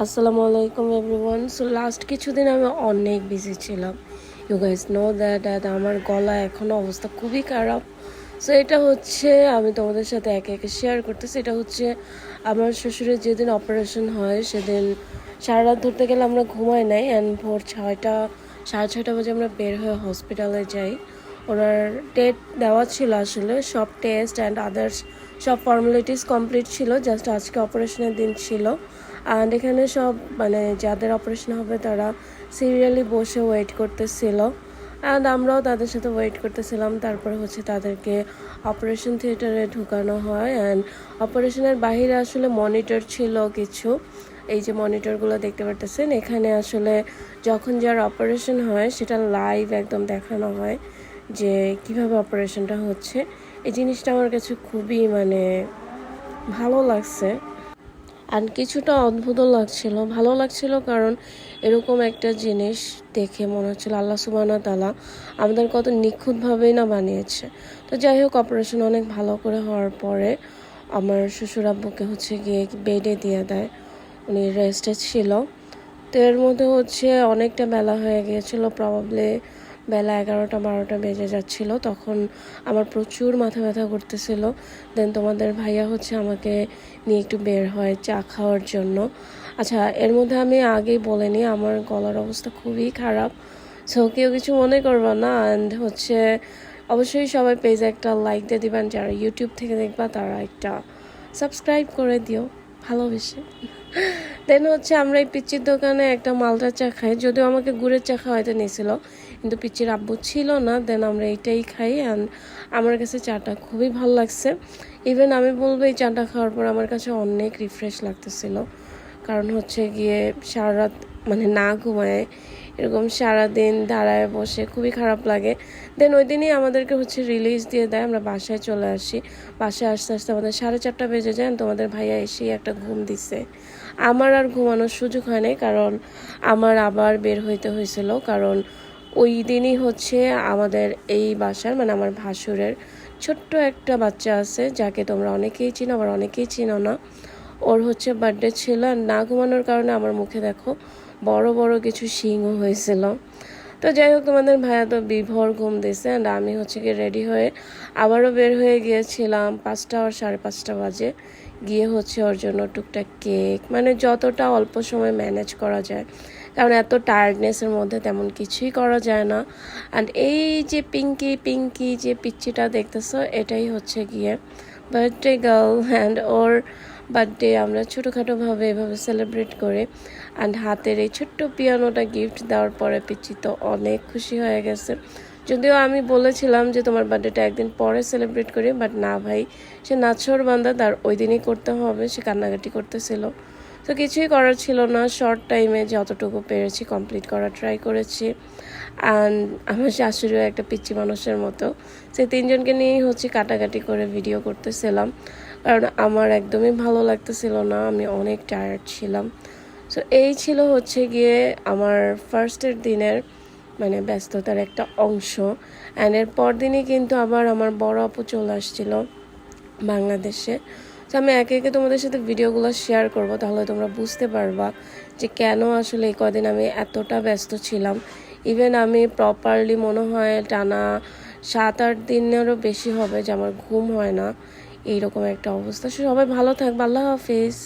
আসসালামু আলাইকুম everyone. So last কিছুদিন আমি অনেক বিজি ছিলাম। ইউ গাইস নো দ্যাট আমার গলা এখনও অবস্থা খুবই খারাপ। সো এটা হচ্ছে আমি তোমাদের সাথে একে একে শেয়ার করতেছি। এটা হচ্ছে আমার শ্বশুরের যেদিন অপারেশন হয় সেদিন সারা রাত ধরতে গেলে আমরা ঘুমাই নাই, অ্যান্ড ভোর 6টা 6:30 বাজে আমরা বের হয়ে হসপিটালে যাই। ওনার ডেট দেওয়া ছিল, আসলে সব টেস্ট অ্যান্ড আদার্স সব ফর্মালিটিস কমপ্লিট ছিল, জাস্ট আজকে অপারেশনের দিন ছিল। অ্যান্ড এখানে সব যাদের অপারেশন হবে তারা সিরিয়ালি বসে ওয়েট করতেছিল, অ্যান্ড আমরাও তাদের সাথে ওয়েট করতেছিলাম। তারপরে হচ্ছে তাদেরকে অপারেশন থিয়েটারে ঢুকানো হয়, অ্যান্ড অপারেশনের বাহিরে আসলে মনিটর ছিল কিছু। এই যে মনিটরগুলো দেখতে পারতেছেন, এখানে আসলে যখন যার অপারেশন হয় সেটা লাইভ একদম দেখানো হয় যে কিভাবে অপারেশনটা হচ্ছে। এই জিনিসটা আমার কাছে খুবই ভালো লাগছে, আর কিছুটা অদ্ভুতও লাগছিল, ভালো লাগছিল, কারণ এরকম একটা জিনিস দেখে মনে হচ্ছিল আল্লাহ সুবহানাহু ওয়া তাআলা আমাদের কত নিখুঁতভাবেই না বানিয়েছে। তো যাই হোক, অপারেশন অনেক ভালো করে হওয়ার পরে আমার শ্বশুর আব্বুকে হচ্ছে গিয়ে বেডে দিয়ে দেয়, উনি রেস্টে ছিল। তো এর মধ্যে হচ্ছে অনেকটা বেলা হয়ে গিয়েছিল, প্রবাবলি বেলা 11টা 12টা বেজে যাচ্ছিল। তখন আমার প্রচুর মাথা ব্যথা করতেছিল। দেন তোমাদের ভাইয়া হচ্ছে আমাকে নিয়ে একটু বের হয় চা খাওয়ার জন্য। আচ্ছা, এর মধ্যে আমি আগেই বলে নিই আমার গলার অবস্থা খুবই খারাপ, সো কেউ কিছু মনে করবা না। অ্যান্ড হচ্ছে অবশ্যই সবাই পেজে একটা লাইক দিয়ে দিবেন, যারা ইউটিউব থেকে দেখবা তারা একটা সাবস্ক্রাইব করে দিও ভালোবেসে। দেন হচ্ছে আমরা এই পিচ্চির দোকানে একটা মালটা চা খাই, যদিও আমাকে গুড়ের চা খাওয়াইতে নিয়েছিল, কিন্তু পিচ্চির আব্বু ছিল না। দেন আমরা এইটাই খাই, অ্যান্ড আমার কাছে চাটা খুবই ভালো লাগছে। ইভেন আমি বলবো এই চাটা খাওয়ার পর আমার কাছে অনেক রিফ্রেশ লাগতেছিল, কারণ হচ্ছে গিয়ে সারা রাত না ঘুমায় এরকম সারাদিন দাঁড়ায় বসে খুবই খারাপ লাগে। দেন ওই দিনই আমাদেরকে হচ্ছে রিলিজ দিয়ে দেয়, আমরা বাসায় চলে আসি। বাসায় আস্তে আস্তে আমাদের 4:30 বেজে যায়। তোমাদের ভাইয়া এসেই একটা ঘুম দিছে, আমার আর ঘুমানোর সুযোগ হয় নাই, কারণ আমার আবার বের হইতে হয়েছিল। কারণ ওই দিনই হচ্ছে আমাদের এই বাসার আমার ভাসুরের ছোট্ট একটা বাচ্চা আছে, যাকে তোমরা অনেকেই চিনো আবার অনেকেই চিনো না। ওর হচ্ছে বার্থডে ছিল, আর না ঘুমানোর কারণে আমার মুখে দেখো বড় বড় কিছু শিংও হয়েছিল। তো যাই হোক, তোমাদের ভাইয়া তো বিভোর ঘুম দিয়েছে, অ্যান্ড আমি হচ্ছে গিয়ে রেডি হয়ে আবারও বের হয়ে গিয়েছিলাম 5টা আর 5:30 বাজে। গিয়ে হচ্ছে ওর জন্য টুকটাক কেক, যতটা অল্প সময় ম্যানেজ করা যায়, কারণ এত টায়ার্ডনেসের মধ্যে তেমন কিছুই করা যায় না। অ্যান্ড এই যে পিঙ্কি পিঙ্কি যে পিচ্চিটা দেখতেছো, এটাই হচ্ছে গিয়ে birthday girl, and or birthday আমরা ছোটোখাটোভাবে এভাবে সেলিব্রেট করে, অ্যান্ড হাতের এই ছোট্ট পিয়ানোটা গিফট দেওয়ার পরে পিচ্চি তো অনেক খুশি হয়ে গেছে। যদিও আমি বলেছিলাম যে তোমার বার্থডেটা একদিন পরে সেলিব্রেট করি, বাট না ভাই, সে নাছোড় বান্দা, তার ওই দিনই করতে হবে, সে কান্নাকাটি করতেছিল। তো কিছুই করার ছিল না, শর্ট টাইমে যতটুকু পেরেছি কমপ্লিট করার ট্রাই করেছি। অ্যান্ড আমার শাশুড়িও একটা পিচ্চি মানুষের মতো, সেই তিনজনকে নিয়েই হচ্ছে কাটাকাটি করে ভিডিও করতেছিলাম, কারণ আমার একদমই ভালো লাগতেছিল না, আমি অনেক টায়ার্ড ছিলাম। সো এই ছিল হচ্ছে গিয়ে আমার ফার্স্টের দিনের ব্যস্ততার একটা অংশ। অ্যান্ড এর পর দিনই কিন্তু আবার আমার বড় আপু চলে আসছিল বাংলাদেশে। তো আমি একে একে তোমাদের সাথে ভিডিওগুলো শেয়ার করব, তাহলে তোমরা বুঝতে পারবা যে কেন আসলে এই কদিন আমি এতটা ব্যস্ত ছিলাম। ইভেন আমি প্রপারলি মনে হয় টানা 7-8 দিনেরও বেশি হবে যে আমার ঘুম হয় না, এইরকম একটা অবস্থা। সবাই ভালো থাকবে, আল্লাহ হাফিজ।